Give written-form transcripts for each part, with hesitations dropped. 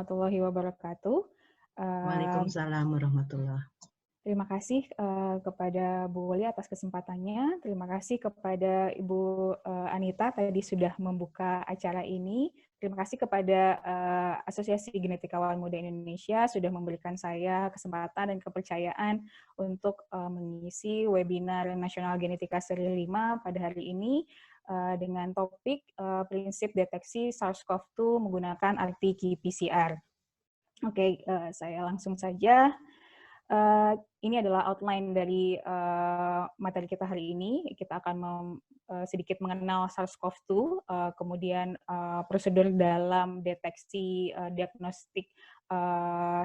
warahmatullahi wabarakatuh. Waalaikumsalam warahmatullahi. Terima kasih kepada Bu Woli atas kesempatannya. Terima kasih kepada Ibu Anita tadi sudah membuka acara ini. Terima kasih kepada Asosiasi Genetikawan Muda Indonesia sudah memberikan saya kesempatan dan kepercayaan untuk mengisi webinar Nasional Genetika Seri 5 pada hari ini dengan topik prinsip deteksi SARS-CoV-2 menggunakan RT-qPCR. Oke, saya langsung saja. Ini adalah outline dari materi kita hari ini. Kita akan sedikit mengenal SARS-CoV-2, kemudian prosedur dalam deteksi diagnostik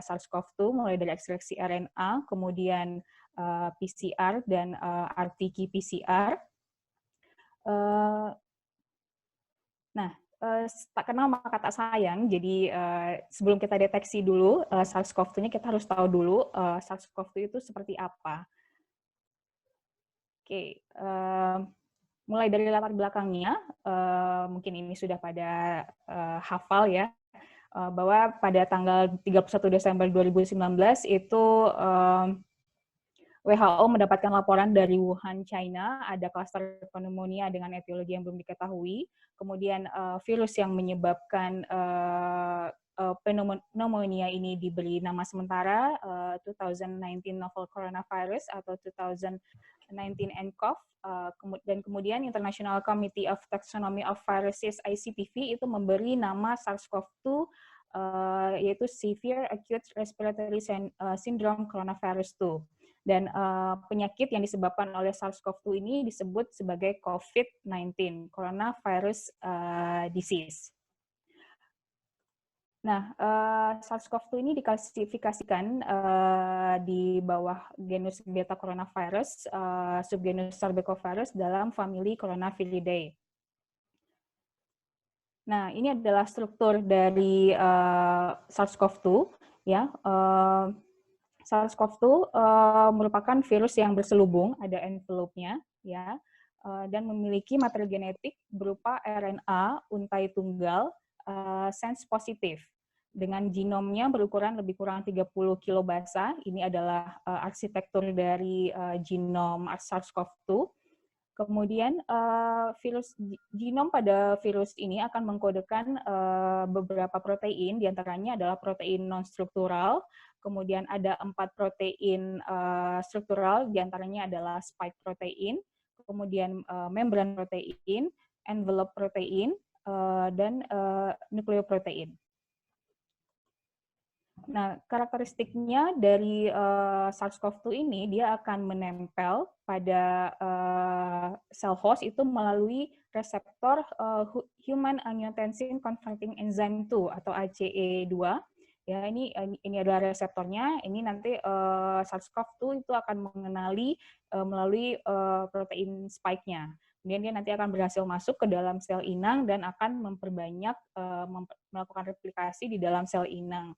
SARS-CoV-2, mulai dari ekstraksi RNA, kemudian PCR, dan RT-qPCR. Nah, tak kenal maka tak sayang, jadi sebelum kita deteksi dulu SARS-CoV-2-nya, kita harus tahu dulu SARS-CoV-2 itu seperti apa. Oke, mulai dari latar belakangnya, mungkin ini sudah pada hafal ya, bahwa pada tanggal 31 Desember 2019 itu WHO mendapatkan laporan dari Wuhan, China, ada klaster pneumonia dengan etiologi yang belum diketahui. Kemudian virus yang menyebabkan pneumonia ini diberi nama sementara 2019 novel coronavirus atau 2019 nCoV. Dan kemudian International Committee of Taxonomy of Viruses (ICTV) itu memberi nama SARS-CoV-2 yaitu Severe Acute Respiratory Syndrome Coronavirus 2. Dan penyakit yang disebabkan oleh SARS-CoV-2 ini disebut sebagai COVID-19, Coronavirus Disease. Nah, SARS-CoV-2 ini diklasifikasikan di bawah genus Beta Coronavirus, subgenus Sarbecovirus dalam famili Coronaviridae. Nah, ini adalah struktur dari SARS-CoV-2, ya. SARS-CoV-2 merupakan virus yang berselubung, ada envelope-nya, ya, dan memiliki materi genetik berupa RNA untai tunggal sense positif dengan genomnya berukuran lebih kurang 30 kilobasa. Ini adalah arsitektur dari genom SARS-CoV-2. Kemudian genom pada virus ini akan mengkodekan beberapa protein, diantaranya adalah protein non-struktural, kemudian ada 4 protein struktural, diantaranya adalah spike protein, kemudian membran protein, envelope protein, dan nukleoprotein. Nah, karakteristiknya dari SARS-CoV-2 ini, dia akan menempel pada sel host itu melalui reseptor Human Angiotensin Converting Enzyme 2 atau ACE2. Ya, ini adalah reseptornya. Ini nanti SARS-CoV-2 itu akan mengenali melalui protein spike-nya. Kemudian dia nanti akan berhasil masuk ke dalam sel inang dan akan memperbanyak melakukan replikasi di dalam sel inang.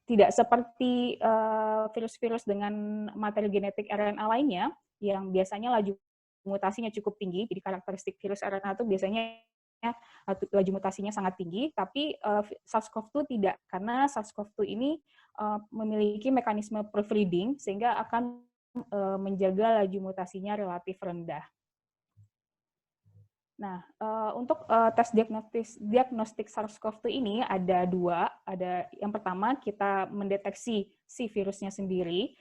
Tidak seperti virus-virus dengan materi genetik RNA lainnya yang biasanya laju mutasinya cukup tinggi. Jadi karakteristik virus RNA itu biasanya laju mutasinya sangat tinggi, tapi SARS-CoV-2 tidak, karena SARS-CoV-2 ini memiliki mekanisme proofreading sehingga akan menjaga laju mutasinya relatif rendah. Nah, untuk tes diagnostik SARS-CoV-2 ini ada dua. Ada yang pertama, kita mendeteksi si virusnya sendiri.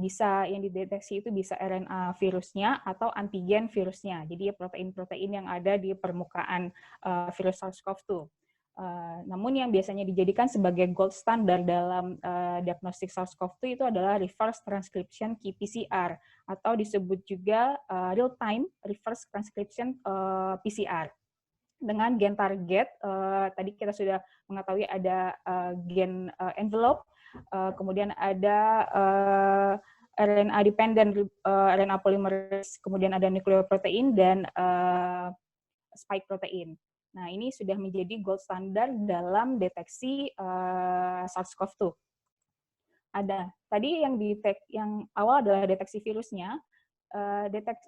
Bisa yang dideteksi itu bisa RNA virusnya atau antigen virusnya. Jadi protein-protein yang ada di permukaan virus SARS-CoV-2. Namun yang biasanya dijadikan sebagai gold standard dalam diagnostik SARS-CoV-2 itu adalah reverse transcription qPCR atau disebut juga real-time reverse transcription PCR. Dengan gen target, tadi kita sudah mengetahui ada gen envelope, kemudian ada RNA dependent RNA polymerase, kemudian ada nukleoprotein dan spike protein. Nah, ini sudah menjadi gold standard dalam deteksi SARS-CoV-2. Ada tadi yang awal adalah deteksi virusnya.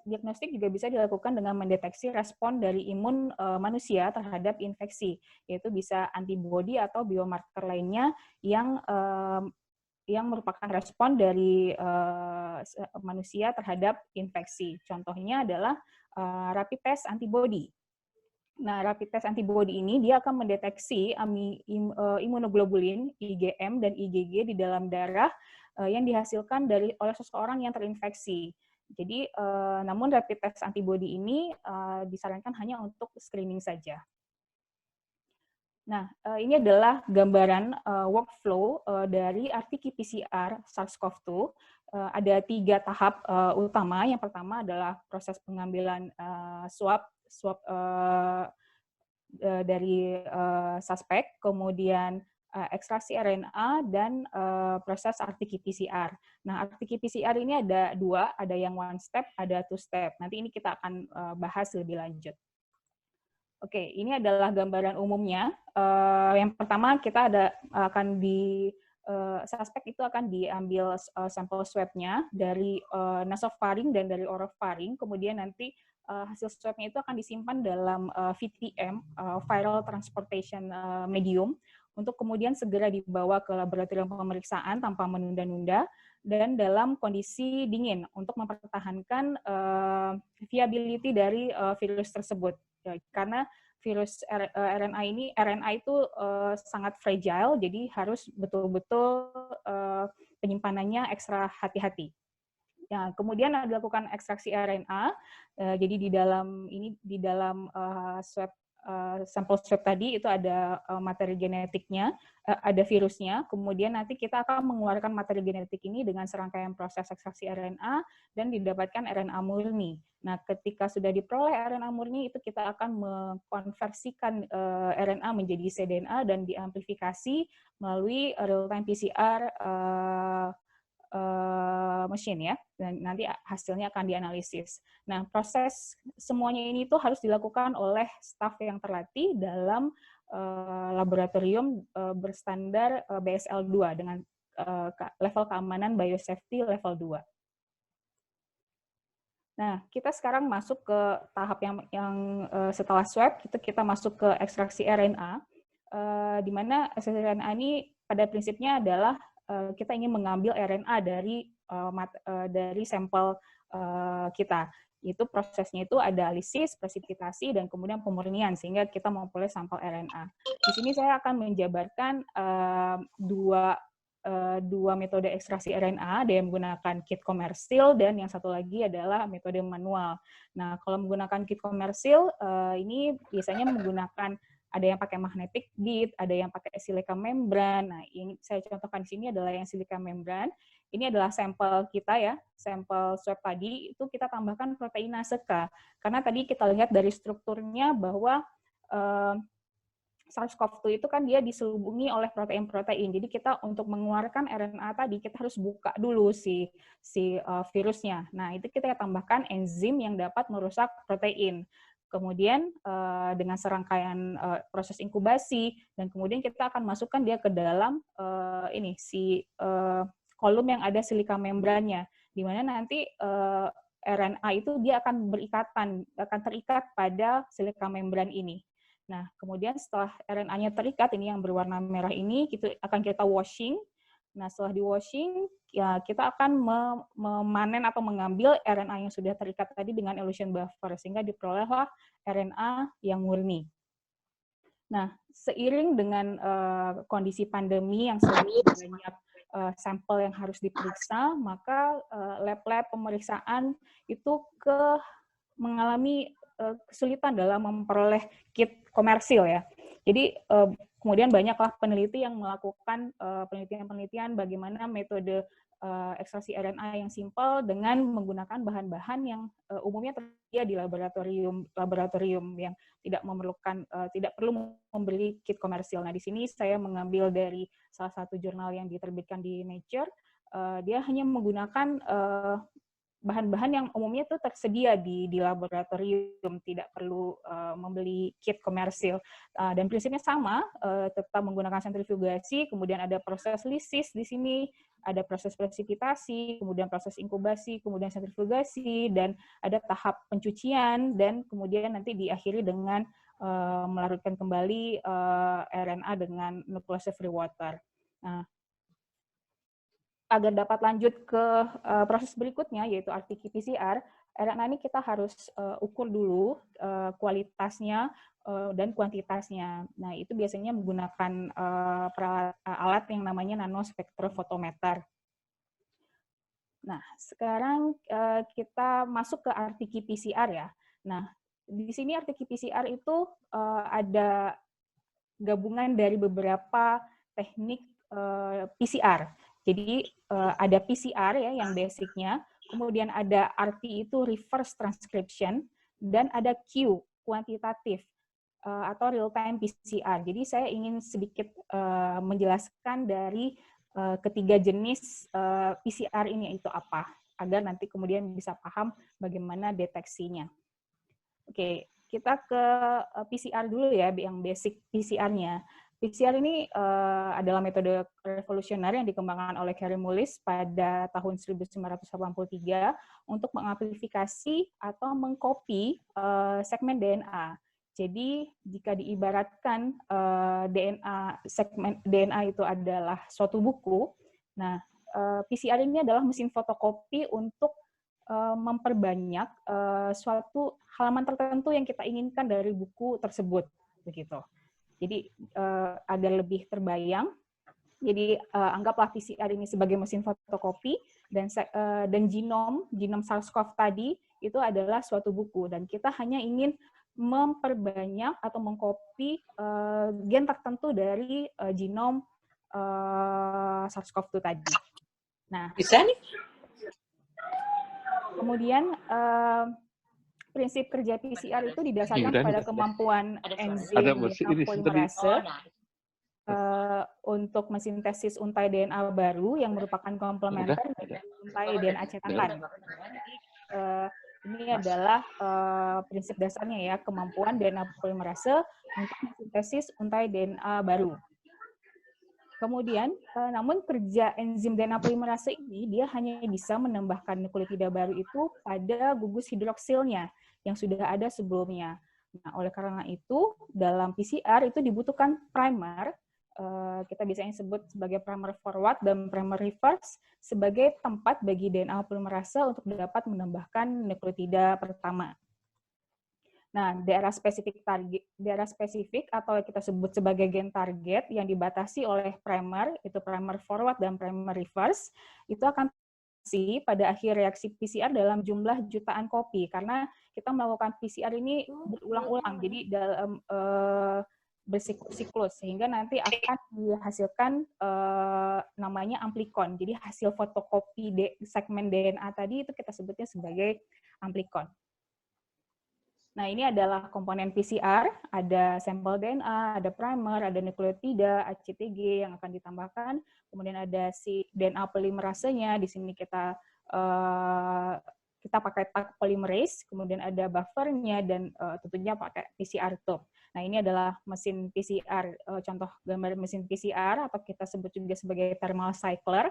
Diagnostik juga bisa dilakukan dengan mendeteksi respon dari imun manusia terhadap infeksi, yaitu bisa antibodi atau biomarker lainnya yang merupakan respon dari manusia terhadap infeksi. Contohnya adalah rapid test antibody. Nah, rapid test antibody ini dia akan mendeteksi imunoglobulin, IgM dan IgG di dalam darah yang dihasilkan oleh seseorang yang terinfeksi. Jadi, namun rapid test antibody ini disarankan hanya untuk screening saja. Nah, ini adalah gambaran workflow dari RT-qPCR SARS-CoV-2. Ada 3 tahap utama. Yang pertama adalah proses pengambilan swab dari suspek, kemudian ekstraksi RNA, dan proses RT-qPCR. Nah, RT-qPCR ini ada 2, ada yang one step, ada two step. Nanti ini kita akan bahas lebih lanjut. Oke, ini adalah gambaran umumnya. Yang pertama kita suspek itu akan diambil sampel swab-nya dari nasofaring dan dari orofaring, kemudian nanti hasil swab-nya itu akan disimpan dalam VTM, viral transportation medium, untuk kemudian segera dibawa ke laboratorium pemeriksaan tanpa menunda-nunda dan dalam kondisi dingin untuk mempertahankan viability dari virus tersebut. Karena virus RNA itu sangat fragile, jadi harus betul-betul penyimpanannya ekstra hati-hati. Ya, kemudian dilakukan ekstraksi RNA. Jadi di dalam sampel swab tadi itu ada materi genetiknya, ada virusnya. Kemudian nanti kita akan mengeluarkan materi genetik ini dengan serangkaian proses ekstraksi RNA dan didapatkan RNA murni. Nah, ketika sudah diperoleh RNA murni, itu kita akan mengkonversikan RNA menjadi cDNA dan diamplifikasi melalui real-time PCR mesin ya, dan nanti hasilnya akan dianalisis. Nah, proses semuanya ini tuh harus dilakukan oleh staf yang terlatih dalam laboratorium berstandar BSL 2 dengan level keamanan biosafety level 2. Nah, kita sekarang masuk ke tahap yang setelah swab, kita masuk ke ekstraksi RNA, di mana ekstraksi RNA ini pada prinsipnya adalah kita ingin mengambil RNA dari sampel kita. Itu prosesnya itu ada lisis, presipitasi, dan kemudian pemurnian, sehingga kita memperoleh sampel RNA. Di sini saya akan menjabarkan dua metode ekstraksi RNA, ada yang menggunakan kit komersil dan yang satu lagi adalah metode manual. Nah, kalau menggunakan kit komersil, ini biasanya menggunakan ada yang pakai magnetic bead, ada yang pakai silika membran. Nah, ini saya contohkan di sini adalah yang silika membran. Ini adalah sampel kita ya, sampel swab tadi, itu kita tambahkan proteinase K. Karena tadi kita lihat dari strukturnya bahwa SARS-CoV-2 itu kan dia diselubungi oleh protein-protein. Jadi kita untuk mengeluarkan RNA tadi, kita harus buka dulu si virusnya. Nah, itu kita tambahkan enzim yang dapat merusak protein. Kemudian dengan serangkaian proses inkubasi, dan kemudian kita akan masukkan dia ke dalam kolom yang ada silika membrannya, di mana nanti RNA itu dia akan terikat pada silika membran ini. Nah, kemudian setelah RNA-nya terikat, ini yang berwarna merah ini, akan kita washing. Nah, setelah di washing, ya kita akan memanen atau mengambil RNA yang sudah terikat tadi dengan elution buffer, sehingga diperolehlah RNA yang murni. Nah, seiring dengan kondisi pandemi yang semakin banyak sampel yang harus diperiksa, maka lab-lab pemeriksaan itu mengalami kesulitan dalam memperoleh kit komersil ya. Jadi kemudian banyaklah peneliti yang melakukan penelitian-penelitian bagaimana metode ekstraksi RNA yang simpel dengan menggunakan bahan-bahan yang umumnya tersedia di laboratorium yang tidak perlu membeli kit komersil. Nah, di sini saya mengambil dari salah satu jurnal yang diterbitkan di Nature. Dia hanya menggunakan bahan-bahan yang umumnya itu tersedia di laboratorium, tidak perlu membeli kit komersil. Dan prinsipnya sama, tetap menggunakan sentrifugasi, kemudian ada proses lisis di sini, ada proses presipitasi, kemudian proses inkubasi, kemudian sentrifugasi, dan ada tahap pencucian, dan kemudian nanti diakhiri dengan melarutkan kembali RNA dengan nuclease free water. Nah, agar dapat lanjut ke proses berikutnya, yaitu RT-PCR, RNA ini kita harus ukur dulu kualitasnya dan kuantitasnya. Nah, itu biasanya menggunakan alat yang namanya nanospektrofotometer. Nah, sekarang kita masuk ke RT-PCR ya. Nah, di sini RT-PCR itu ada gabungan dari beberapa teknik PCR. Jadi ada PCR ya yang basicnya, kemudian ada RT itu reverse transcription, dan ada Q kuantitatif atau real time PCR. Jadi saya ingin sedikit menjelaskan dari ketiga jenis PCR ini itu apa, agar nanti kemudian bisa paham bagaimana deteksinya. Oke, kita ke PCR dulu ya, yang basic PCR-nya. PCR ini adalah metode revolusioner yang dikembangkan oleh Kary Mullis pada tahun 1983 untuk mengamplifikasi atau mengcopy segmen DNA. Jadi jika diibaratkan segmen DNA itu adalah suatu buku, nah PCR ini adalah mesin fotokopi untuk memperbanyak suatu halaman tertentu yang kita inginkan dari buku tersebut, begitu. Jadi agar lebih terbayang, jadi anggaplah PCR ini sebagai mesin fotokopi, dan genom SARS-CoV tadi itu adalah suatu buku, dan kita hanya ingin memperbanyak atau mengcopy gen tertentu dari genom SARS-CoV-2 tadi. Nah, bisa nih. Kemudian prinsip kerja PCR itu didasarkan pada kemampuan enzim DNA polimerase untuk mensintesis untai DNA baru yang merupakan komplementer dari untai DNA cetakan. Ini adalah prinsip dasarnya ya, kemampuan DNA polimerase untuk mensintesis untai DNA baru. Kemudian, namun kerja enzim DNA polimerase ini, dia hanya bisa menambahkan nukleotida baru itu pada gugus hidroksilnya yang sudah ada sebelumnya. Nah, oleh karena itu, dalam PCR itu dibutuhkan primer, kita biasanya sebut sebagai primer forward dan primer reverse, sebagai tempat bagi DNA polimerase untuk dapat menambahkan nukleotida pertama. Nah, daerah spesifik atau kita sebut sebagai gen target yang dibatasi oleh primer, itu primer forward dan primer reverse, itu akan pada akhir reaksi PCR dalam jumlah jutaan kopi, karena kita melakukan PCR ini berulang-ulang, jadi dalam bersiklus, sehingga nanti akan dihasilkan namanya amplikon. Jadi hasil fotokopi segmen DNA tadi itu kita sebutnya sebagai amplikon. Nah, ini adalah komponen PCR, ada sampel DNA, ada primer, ada nukleotida, ACTG yang akan ditambahkan, kemudian ada si DNA polimerasenya, di sini kita pakai tag polymerase, kemudian ada buffernya, dan tentunya pakai PCR tube. Nah, ini adalah mesin PCR, contoh gambar mesin PCR, atau kita sebut juga sebagai thermal cycler.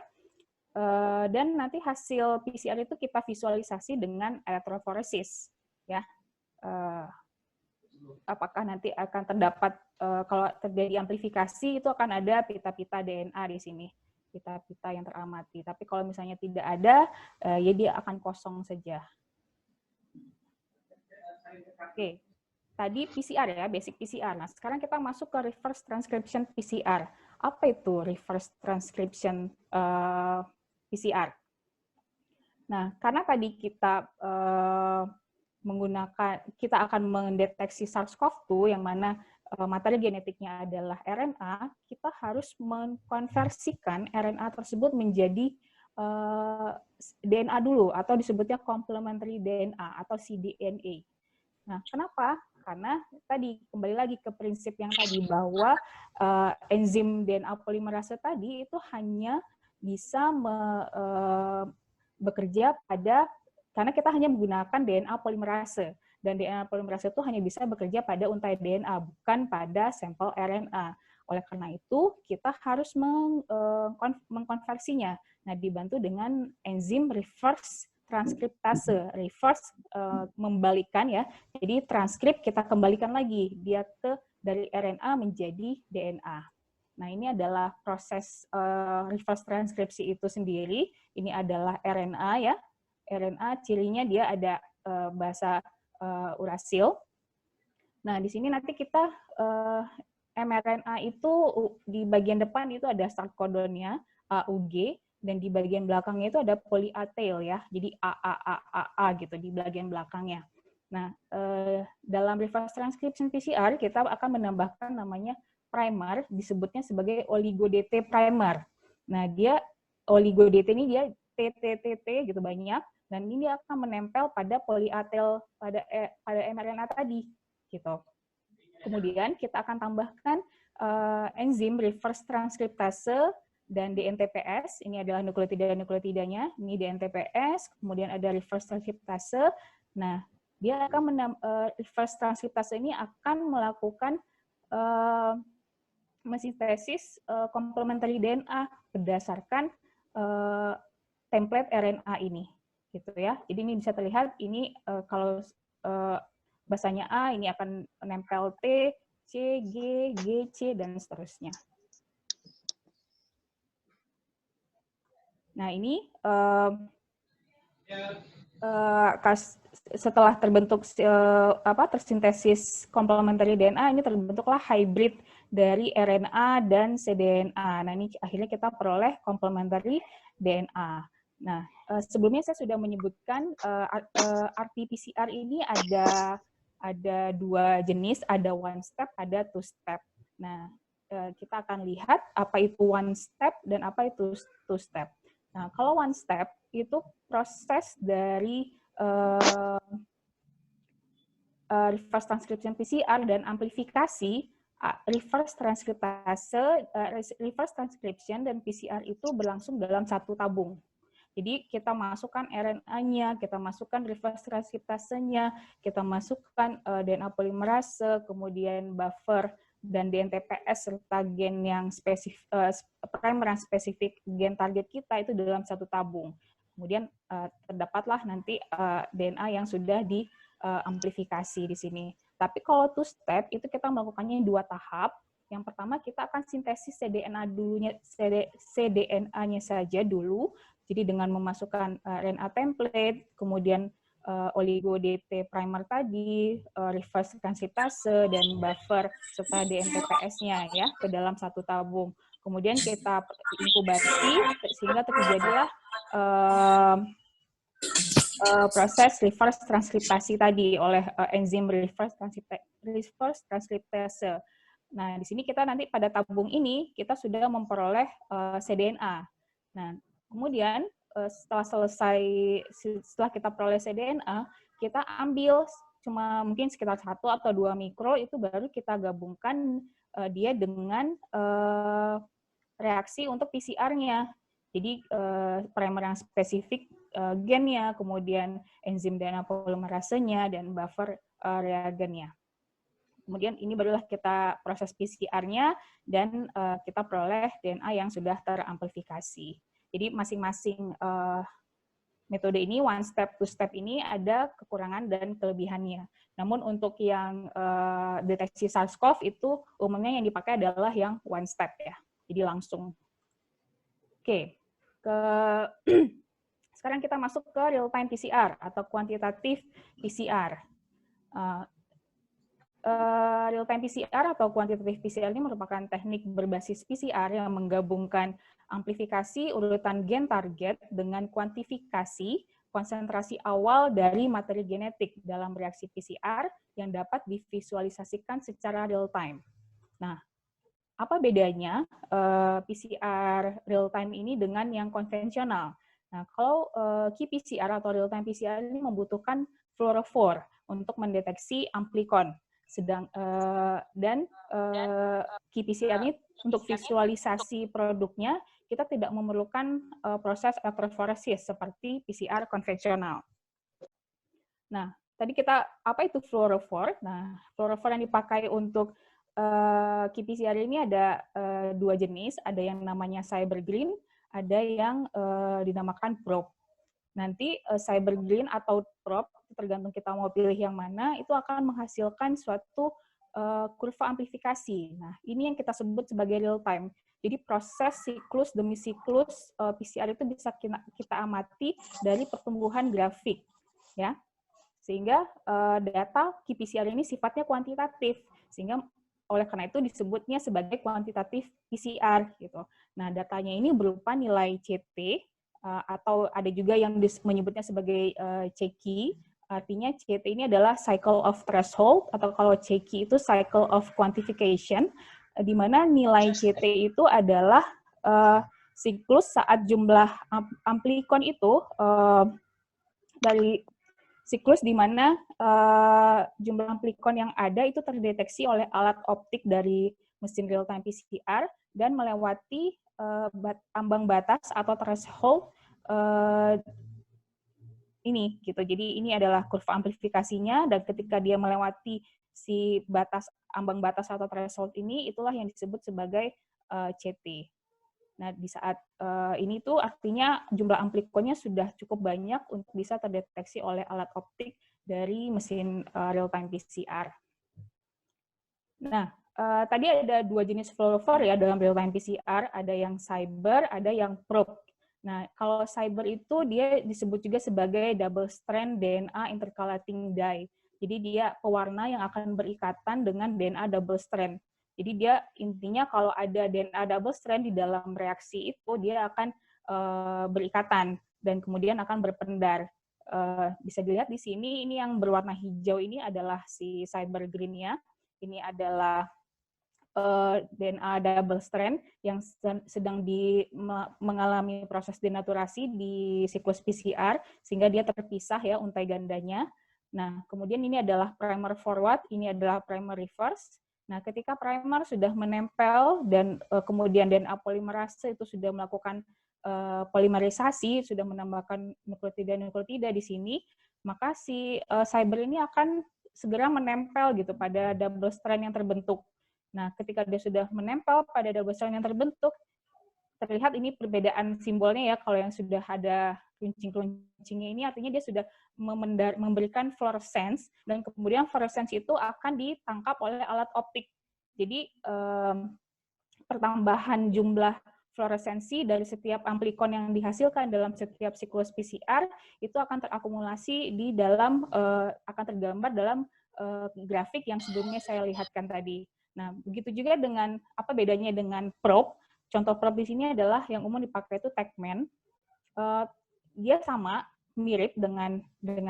Dan nanti hasil PCR itu kita visualisasi dengan elektroforesis, ya. Apakah nanti akan terdapat kalau terjadi amplifikasi itu akan ada pita-pita DNA di sini, pita-pita yang teramati. Tapi kalau misalnya tidak ada, ya dia akan kosong saja. Oke, tadi PCR ya, basic PCR. Nah, sekarang kita masuk ke reverse transcription PCR. Apa itu reverse transcription PCR? Nah, karena tadi kita kita akan mendeteksi SARS-CoV-2 yang mana materi genetiknya adalah RNA, kita harus mengkonversikan RNA tersebut menjadi DNA dulu, atau disebutnya complementary DNA atau cDNA. Nah, kenapa? Karena tadi kembali lagi ke prinsip yang tadi, bahwa enzim DNA polimerase tadi itu hanya bisa bekerja pada karena kita hanya menggunakan DNA polimerase, dan DNA polimerase itu hanya bisa bekerja pada untai DNA, bukan pada sampel RNA. Oleh karena itu, kita harus mengkonversinya. Nah, dibantu dengan enzim reverse transkriptase. Reverse membalikan ya. Jadi transkrip kita kembalikan lagi dia dari RNA menjadi DNA. Nah, ini adalah proses reverse transkripsi itu sendiri. Ini adalah RNA ya. RNA cirinya dia ada basa urasil. Nah, di sini nanti kita mRNA itu di bagian depan itu ada start codonnya AUG, dan di bagian belakangnya itu ada poly A tail ya, jadi A gitu di bagian belakangnya. Nah, dalam reverse transcription PCR kita akan menambahkan namanya primer, disebutnya sebagai oligo-DT primer. Nah, dia oligo-DT ini dia TTTT gitu banyak, dan ini dia akan menempel pada poly A tail pada mRNA tadi gitu. Kemudian kita akan tambahkan enzim reverse transkriptase dan DNTPS. Ini adalah nukleotida-nukleotidanya. Ini DNTPS, kemudian ada reverse transkriptase. Nah, dia akan reverse transkriptase ini akan melakukan mensintesis komplementari DNA berdasarkan template RNA ini, gitu ya. Jadi ini bisa terlihat ini kalau bahasanya A, ini akan menempel T, C, G, C, dan seterusnya. Nah, ini setelah terbentuk tersintesis komplementari DNA, ini terbentuklah hybrid dari RNA dan cDNA. Nah, ini akhirnya kita peroleh komplementari DNA. Nah, sebelumnya saya sudah menyebutkan RT-PCR ini ada dua jenis, ada one step, ada two step. Nah, kita akan lihat apa itu one step dan apa itu two step. Nah, kalau one step itu proses dari reverse transcription PCR dan amplifikasi. Reverse transcription dan PCR itu berlangsung dalam satu tabung. Jadi kita masukkan RNA-nya, kita masukkan reverse transkriptasenya, kita masukkan DNA polimerase, kemudian buffer dan DNTPS serta gen yang spesifik, primer yang spesifik gen target kita itu dalam satu tabung. Kemudian terdapatlah nanti DNA yang sudah diamplifikasi di sini. Tapi kalau two step itu kita melakukannya dua tahap. Yang pertama kita akan sintesis cDNA-nya saja dulu. Jadi dengan memasukkan RNA template, kemudian oligo-DT primer tadi, reverse transkriptase, dan buffer serta DNTPS-nya ya ke dalam satu tabung. Kemudian kita inkubasi sehingga terjadilah proses reverse transkriptasi tadi oleh enzim reverse transkriptase. Nah, di sini kita nanti pada tabung ini kita sudah memperoleh cDNA. Nah, kemudian setelah kita peroleh cDNA, kita ambil cuma mungkin sekitar 1 atau 2 mikro, itu baru kita gabungkan dia dengan reaksi untuk PCR-nya. Jadi primer yang spesifik gennya, kemudian enzim DNA polimerasenya, dan buffer reagennya. Kemudian ini barulah kita proses PCR-nya dan kita peroleh DNA yang sudah teramplifikasi. Jadi masing-masing metode ini, one step, two step ini ada kekurangan dan kelebihannya. Namun untuk yang deteksi SARS-CoV itu umumnya yang dipakai adalah yang one step ya. Jadi langsung. Oke. Sekarang kita masuk ke real-time PCR atau kuantitatif PCR. Real-time PCR atau quantitative PCR ini merupakan teknik berbasis PCR yang menggabungkan amplifikasi urutan gen target dengan kuantifikasi konsentrasi awal dari materi genetik dalam reaksi PCR yang dapat divisualisasikan secara real-time. Nah, apa bedanya PCR real-time ini dengan yang konvensional? Nah, kalau qPCR atau real-time PCR ini membutuhkan fluorophore untuk mendeteksi amplikon. Dan qPCR ini untuk visualisasi produknya, kita tidak memerlukan proses elektroforesis seperti PCR konvensional. Nah, tadi apa itu fluorophore? Nah, fluorophore yang dipakai untuk qPCR ini ada dua jenis, ada yang namanya CyberGreen, ada yang dinamakan probe. Nanti CyberGreen atau probe, tergantung kita mau pilih yang mana, itu akan menghasilkan suatu kurva amplifikasi. Nah, ini yang kita sebut sebagai real time. Jadi proses siklus demi siklus PCR itu bisa kita amati dari pertumbuhan grafik, ya. Sehingga data qPCR ini sifatnya kuantitatif, sehingga oleh karena itu disebutnya sebagai kuantitatif PCR gitu. Nah, datanya ini berupa nilai CT atau ada juga yang menyebutnya sebagai CQ. Artinya CT ini adalah cycle of threshold, atau kalau CQ itu cycle of quantification, di mana nilai CT itu adalah siklus saat jumlah amplikon itu dari siklus di mana jumlah amplikon yang ada itu terdeteksi oleh alat optik dari mesin real-time PCR dan melewati ambang batas atau threshold ini gitu. Jadi ini adalah kurva amplifikasinya, dan ketika dia melewati si ambang batas atau threshold ini, itulah yang disebut sebagai CT. Nah, di saat ini tuh artinya jumlah amplikonnya sudah cukup banyak untuk bisa terdeteksi oleh alat optik dari mesin real-time PCR. Nah, tadi ada dua jenis fluorophore ya dalam real-time PCR, ada yang cyber, ada yang probe. Nah, kalau cyber itu dia disebut juga sebagai double strand DNA intercalating dye. Jadi dia pewarna yang akan berikatan dengan DNA double strand. Jadi dia intinya kalau ada DNA double strand di dalam reaksi itu, dia akan berikatan dan kemudian akan berpendar. Bisa dilihat di sini, ini yang berwarna hijau ini adalah si cyber green-nya. Ini adalah DNA double strand yang sedang mengalami proses denaturasi di siklus PCR, sehingga dia terpisah ya untai gandanya. Nah, kemudian ini adalah primer forward, ini adalah primer reverse. Nah, ketika primer sudah menempel dan kemudian DNA polimerase itu sudah melakukan polimerisasi, sudah menambahkan nukleotida di sini, maka si cyber ini akan segera menempel gitu pada double strand yang terbentuk. Nah, ketika dia sudah menempel pada double strand yang terbentuk, terlihat ini perbedaan simbolnya ya. Kalau yang sudah ada runcing-runcingnya ini artinya dia sudah memberikan fluorescence, dan kemudian fluorescence itu akan ditangkap oleh alat optik. Jadi pertambahan jumlah fluoresensi dari setiap amplikon yang dihasilkan dalam setiap siklus PCR itu akan terakumulasi di dalam akan tergambar dalam grafik yang sebelumnya saya lihatkan tadi. Nah, begitu juga dengan apa bedanya dengan probe. Contoh probe di sini adalah yang umum dipakai itu TaqMan. Dia sama, mirip dengan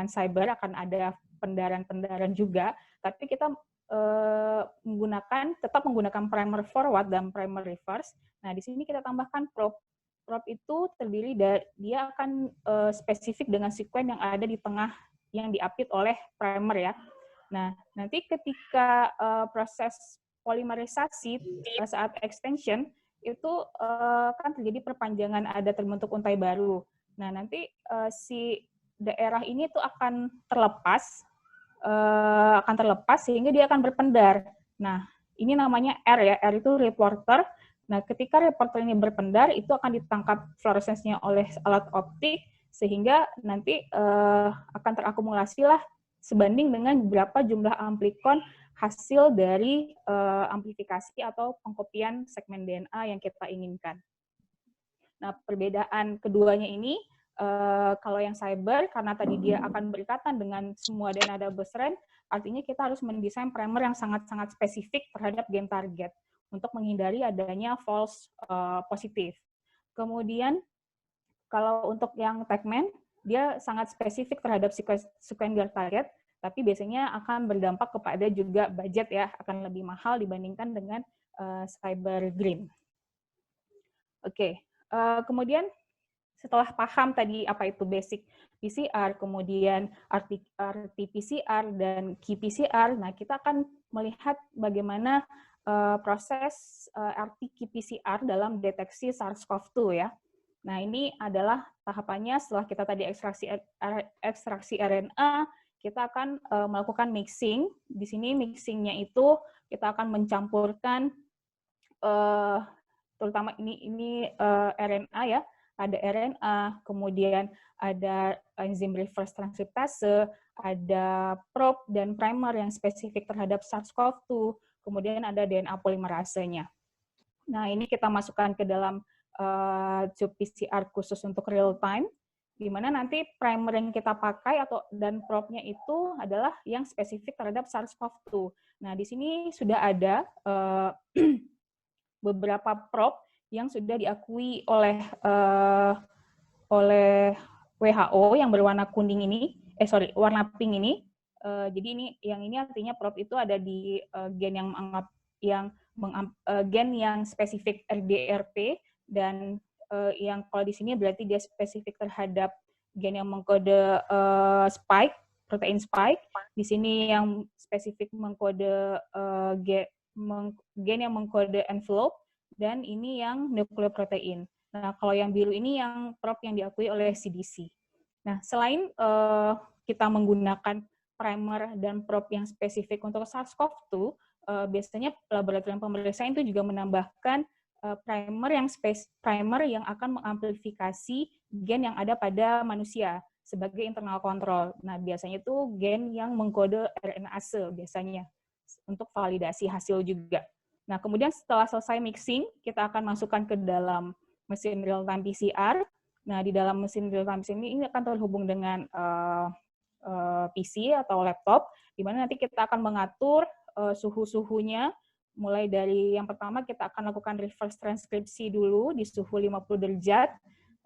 cyber, akan ada pendaran-pendaran juga, tapi kita tetap menggunakan primer forward dan primer reverse. Nah, di sini kita tambahkan probe. Probe itu terdiri dari, dia akan spesifik dengan sekuen yang ada di tengah yang diapit oleh primer ya. Nah, nanti ketika proses polimerisasi saat extension itu kan terjadi perpanjangan, ada terbentuk untai baru. Nah, nanti si daerah ini tuh akan terlepas sehingga dia akan berpendar. Nah, ini namanya R ya, R itu reporter. Nah, ketika reporter ini berpendar, itu akan ditangkap fluoresensnya oleh alat optik, sehingga nanti akan terakumulasi lah sebanding dengan berapa jumlah amplikon hasil dari amplifikasi atau pengkopian segmen DNA yang kita inginkan. Nah, perbedaan keduanya ini, kalau yang cyber, karena tadi dia akan berikatan dengan semua DNA double strand, artinya kita harus mendesain primer yang sangat-sangat spesifik terhadap gen target untuk menghindari adanya false positif. Kemudian, kalau untuk yang TaqMan, dia sangat spesifik terhadap sekuen gen target, tapi biasanya akan berdampak kepada juga budget ya, akan lebih mahal dibandingkan dengan cyber green. Oke. Kemudian setelah paham tadi apa itu basic PCR, kemudian RT-PCR dan qPCR, nah kita akan melihat bagaimana proses RT-qPCR dalam deteksi SARS-CoV-2 ya. Nah, ini adalah tahapannya setelah kita tadi ekstraksi RNA, kita akan melakukan mixing. Di sini mixingnya itu kita akan mencampurkan terutama ini RNA ya, ada RNA, kemudian ada enzim reverse transkriptase, ada probe dan primer yang spesifik terhadap SARS-CoV-2, kemudian ada DNA polimerasenya. Nah, ini kita masukkan ke dalam tube PCR khusus untuk real time, di mana nanti primer yang kita pakai dan probe-nya itu adalah yang spesifik terhadap SARS-CoV-2. Nah, di sini sudah ada beberapa probe yang sudah diakui oleh WHO yang berwarna kuning ini, warna pink ini. Jadi ini artinya probe itu ada di gen gen yang spesifik RDRP, dan yang kalau di sini berarti dia spesifik terhadap gen yang mengkode spike, protein spike. Di sini yang spesifik mengkode gen yang mengkode envelope, dan ini yang nukleoprotein. Nah, kalau yang biru ini yang probe yang diakui oleh CDC. Nah, selain kita menggunakan primer dan probe yang spesifik untuk SARS-CoV-2, biasanya laboratorium pemeriksaan itu juga menambahkan primer yang akan mengamplifikasi gen yang ada pada manusia sebagai internal control. Nah, biasanya itu gen yang mengkode RNase biasanya untuk validasi hasil juga. Nah, kemudian setelah selesai mixing, kita akan masukkan ke dalam mesin real-time PCR. Nah, di dalam mesin real-time PCR ini akan terhubung dengan PC atau laptop, di mana nanti kita akan mengatur suhu-suhunya, mulai dari yang pertama kita akan lakukan reverse transkripsi dulu di suhu 50 derajat,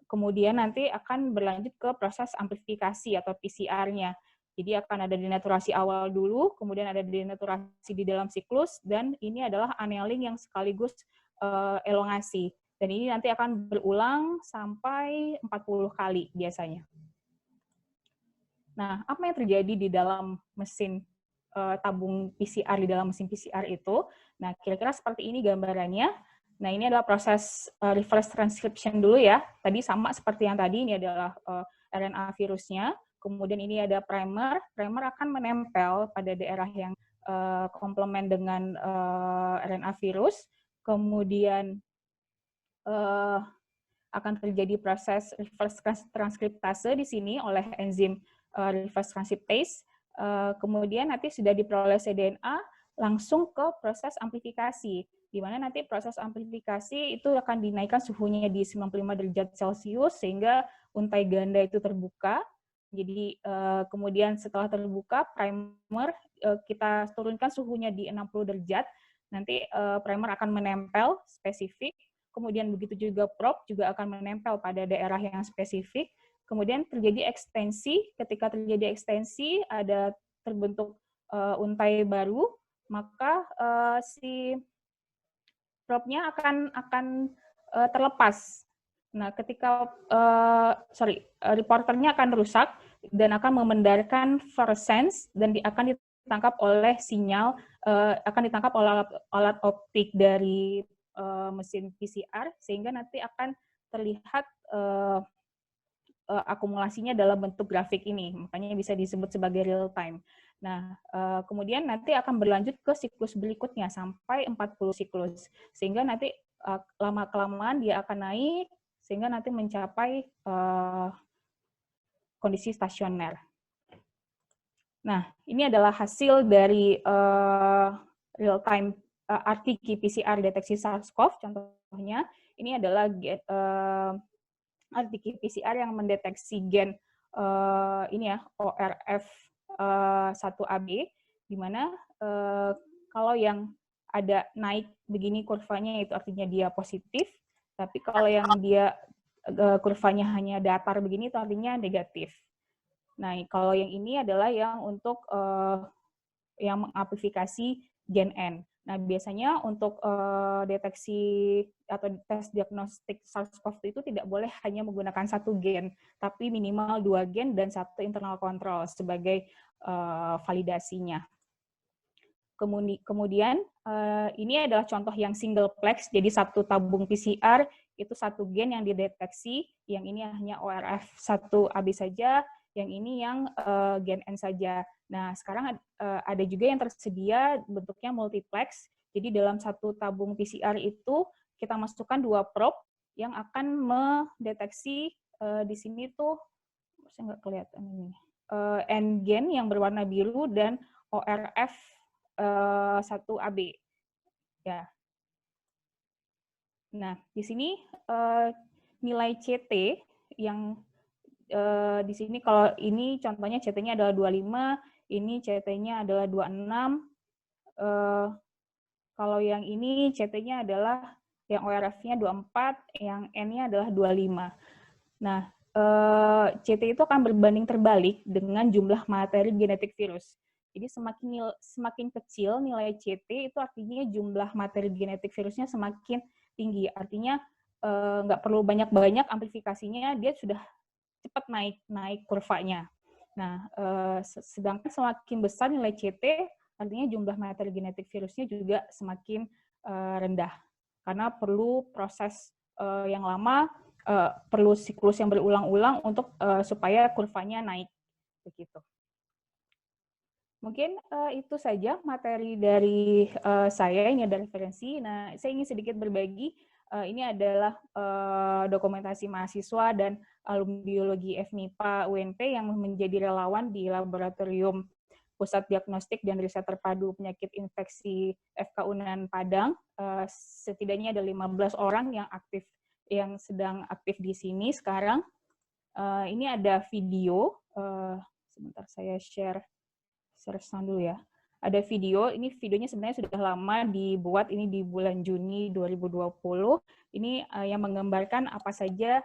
kemudian nanti akan berlanjut ke proses amplifikasi atau PCR-nya. Jadi akan ada denaturasi awal dulu, kemudian ada denaturasi di dalam siklus, dan ini adalah annealing yang sekaligus elongasi. Dan ini nanti akan berulang sampai 40 kali biasanya. Nah, apa yang terjadi di dalam mesin tabung PCR, di dalam mesin PCR itu? Nah, kira-kira seperti ini gambarannya. Nah, ini adalah proses reverse transcription dulu ya. Tadi sama seperti yang tadi, ini adalah RNA virusnya. Kemudian ini ada primer akan menempel pada daerah yang komplement dengan RNA virus, kemudian akan terjadi proses reverse transkriptase di sini oleh enzim reverse transcriptase, kemudian nanti sudah diperoleh cDNA, langsung ke proses amplifikasi, di mana nanti proses amplifikasi itu akan dinaikkan suhunya di 95 derajat Celcius, sehingga untai ganda itu terbuka. Jadi kemudian setelah terbuka, primer kita turunkan suhunya di 60 derajat, nanti primer akan menempel spesifik, kemudian begitu juga probe juga akan menempel pada daerah yang spesifik, kemudian terjadi ekstensi, ketika terjadi ekstensi ada terbentuk untai baru, maka si probe-nya akan terlepas. Nah, ketika reporternya akan rusak dan akan memendarkan fluorescence, dan akan ditangkap oleh sinyal, akan ditangkap oleh alat optik dari mesin PCR, sehingga nanti akan terlihat akumulasinya dalam bentuk grafik ini, makanya bisa disebut sebagai real time. Nah, kemudian nanti akan berlanjut ke siklus berikutnya sampai 40 siklus, sehingga nanti lama-kelamaan dia akan naik, sehingga nanti mencapai kondisi stasioner. Nah, ini adalah hasil dari real-time RT-qPCR deteksi SARS-CoV, contohnya. Ini adalah RT-qPCR yang mendeteksi gen ORF1AB, di mana kalau yang ada naik begini kurvanya itu artinya dia positif, tapi kalau yang dia kurvanya hanya datar begini itu artinya negatif. Nah, kalau yang ini adalah yang untuk yang mengamplifikasi gen N. Nah, biasanya untuk deteksi atau tes diagnostik SARS-CoV-2 itu tidak boleh hanya menggunakan satu gen, tapi minimal 2 gen dan satu internal control sebagai validasinya. Kemudian, ini adalah contoh yang single plex, jadi satu tabung PCR itu satu gen yang dideteksi, yang ini hanya ORF1AB saja, yang ini yang gen N saja. Nah, sekarang ada juga yang tersedia bentuknya multiplex. Jadi dalam satu tabung PCR itu kita masukkan 2 probe yang akan mendeteksi di sini tuh, saya nggak kelihatan ini, N gen yang berwarna biru dan ORF 1AB. Ya. Nah, di sini nilai CT yang di sini kalau ini contohnya CT-nya adalah 25, ini CT-nya adalah 26. Kalau yang ini CT-nya adalah yang ORF-nya 24, yang N-nya adalah 25. Nah, CT itu akan berbanding terbalik dengan jumlah materi genetik virus. Jadi semakin kecil nilai CT itu artinya jumlah materi genetik virusnya semakin tinggi. Artinya nggak perlu banyak-banyak amplifikasinya, dia sudah cepat naik kurvanya. Nah, sedangkan semakin besar nilai CT, artinya jumlah materi genetik virusnya juga semakin rendah. Karena perlu proses yang lama, perlu siklus yang berulang-ulang untuk supaya kurvanya naik. Begitu. Mungkin itu saja materi dari saya, ini ada referensi. Nah, saya ingin sedikit berbagi, ini adalah dokumentasi mahasiswa dan alumni biologi FMIPA UNP yang menjadi relawan di Laboratorium Pusat Diagnostik dan Riset Terpadu Penyakit Infeksi FK Unan Padang. Setidaknya ada 15 orang yang sedang aktif di sini sekarang. Ini ada video, sebentar saya share sound dulu ya. Ada video, ini videonya sebenarnya sudah lama dibuat, ini di bulan Juni 2020. Ini yang menggambarkan apa saja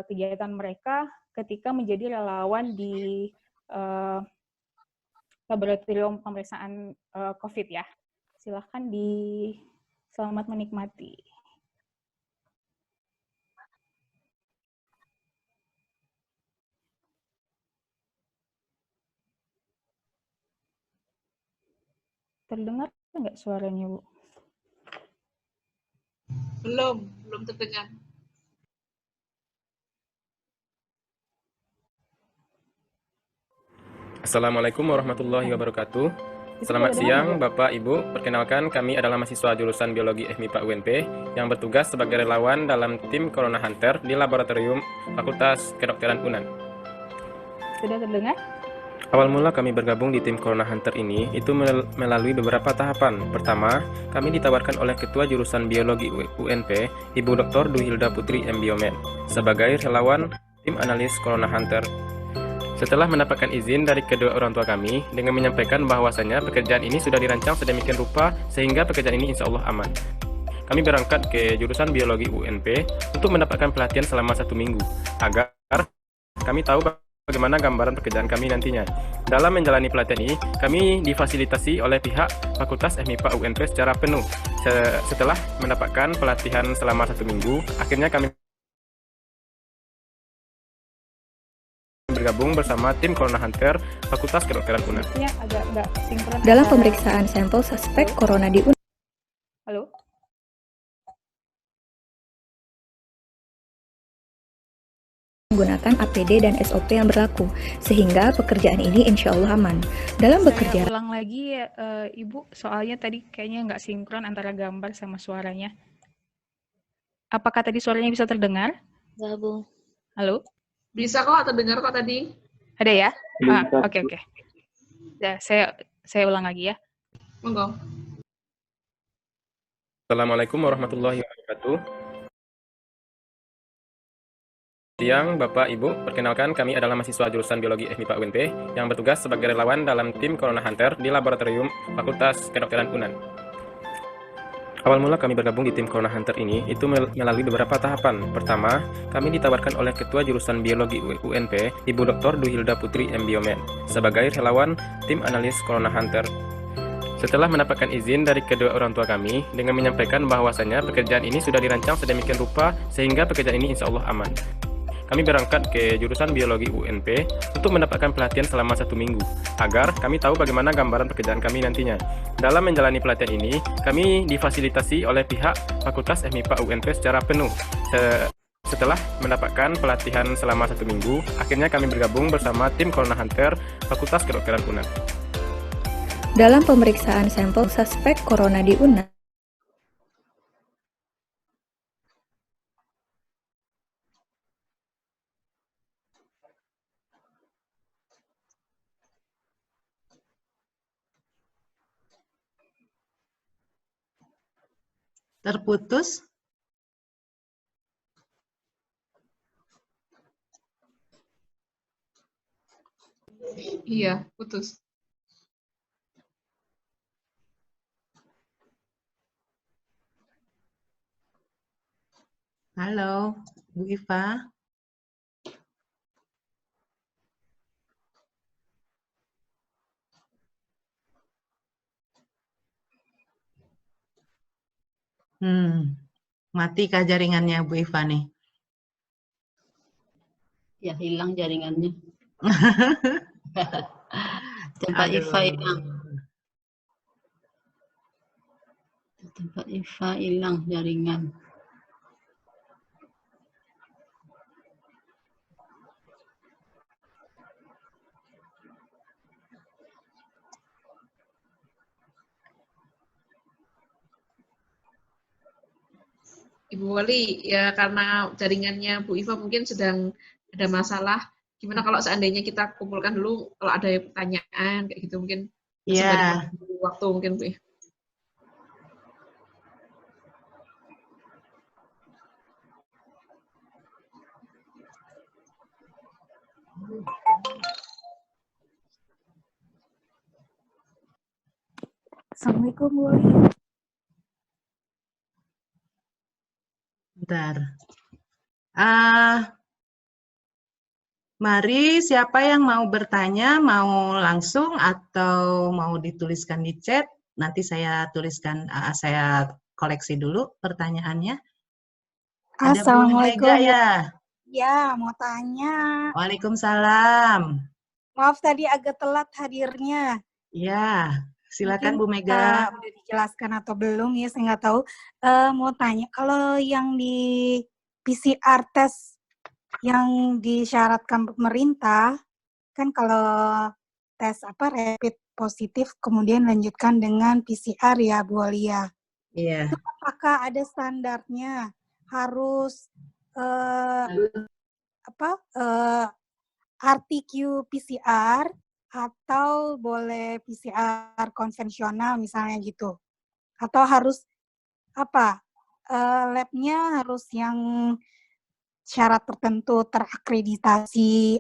kegiatan mereka ketika menjadi relawan di laboratorium pemeriksaan COVID ya. Silahkan selamat menikmati. Terdengar nggak suaranya, Bu? Belum terdengar. Assalamualaikum warahmatullahi wabarakatuh. Selamat siang, Bapak, Ibu. Perkenalkan, kami adalah mahasiswa jurusan Biologi FMIPA UNP yang bertugas sebagai relawan dalam tim Corona Hunter di Laboratorium Fakultas Kedokteran UNAN. Sudah terdengar? Awal mula kami bergabung di tim Corona Hunter ini itu melalui beberapa tahapan. Pertama, kami ditawarkan oleh Ketua Jurusan Biologi UNP, Ibu Dr. Duhilda Putri M. Biomed, sebagai relawan tim analis Corona Hunter. Setelah mendapatkan izin dari kedua orang tua kami dengan menyampaikan bahwasanya pekerjaan ini sudah dirancang sedemikian rupa sehingga pekerjaan ini insya Allah aman. Kami berangkat ke jurusan Biologi UNP untuk mendapatkan pelatihan selama 1 minggu agar kami tahu bagaimana gambaran pekerjaan kami nantinya. Dalam menjalani pelatihan ini, kami difasilitasi oleh pihak Fakultas FMIPA UNP secara penuh. Setelah mendapatkan pelatihan selama 1 minggu, akhirnya kami bergabung bersama tim Corona Hunter Fakultas Kedokteran UNAN. Dalam pemeriksaan sampel suspek corona di UNAN. Halo? Menggunakan APD dan SOP yang berlaku, sehingga pekerjaan ini insya Allah aman. Dalam bekerja... Saya ulang lagi ya, Ibu, soalnya tadi kayaknya nggak sinkron antara gambar sama suaranya. Apakah tadi suaranya bisa terdengar? Enggak, Bu. Halo? Bisa kok, terdengar kok tadi. Ada ya? Oke. Ya, saya ulang lagi ya. Monggo. Assalamualaikum warahmatullahi wabarakatuh. Siang, Bapak, Ibu. Perkenalkan, kami adalah mahasiswa jurusan Biologi FMIPA UNP yang bertugas sebagai relawan dalam tim Corona Hunter di Laboratorium Fakultas Kedokteran UNAN. Awal mula kami bergabung di tim Corona Hunter ini itu melalui beberapa tahapan. Pertama, kami ditawarkan oleh Ketua Jurusan Biologi UNP, Ibu Dr. Duhilda Putri M. Biomed, sebagai relawan tim analis Corona Hunter. Setelah mendapatkan izin dari kedua orang tua kami dengan menyampaikan bahwasanya pekerjaan ini sudah dirancang sedemikian rupa sehingga pekerjaan ini insya Allah aman. Kami berangkat ke jurusan Biologi UNP untuk mendapatkan pelatihan selama 1 minggu agar kami tahu bagaimana gambaran pekerjaan kami nantinya. Dalam menjalani pelatihan ini, kami difasilitasi oleh pihak Fakultas FMIPA UNP secara penuh. Setelah mendapatkan pelatihan selama 1 minggu, akhirnya kami bergabung bersama tim Corona Hunter Fakultas Kedokteran UNAN. Dalam pemeriksaan sampel suspek corona di UNAN, Terputus? Iya, putus. Halo, Bu Iva. Mati kah jaringannya Bu Iva nih? Ya, hilang jaringannya. Tempat Iva hilang. Tempat Iva hilang jaringan. Ibu Wali, ya karena jaringannya Bu Iva mungkin sedang ada masalah. Gimana kalau seandainya kita kumpulkan dulu kalau ada pertanyaan kayak gitu mungkin Iya. sembari waktu mungkin Bu. Assalamualaikum Bu Wali. Bentar. Mari, siapa yang mau bertanya, mau langsung atau mau dituliskan di chat? Nanti saya tuliskan, saya koleksi dulu pertanyaannya. Ada Bu Mega ya? Ya, mau tanya. Waalaikumsalam. Maaf tadi agak telat hadirnya. Ya, silakan Bu Mungkin, Mega. udah dijelaskan atau belum ya, saya nggak tahu. Mau tanya, kalau yang di PCR test yang disyaratkan pemerintah, kan kalau tes rapid positif kemudian lanjutkan dengan PCR ya Bu Alia. Iya. Itu apakah ada standarnya? Harus RT-PCR atau boleh PCR konvensional misalnya gitu? Atau harus labnya harus yang syarat tertentu terakreditasi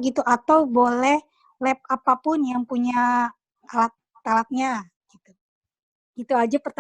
gitu, atau boleh lab apapun yang punya alat-alatnya gitu. Itu aja pertanyaan.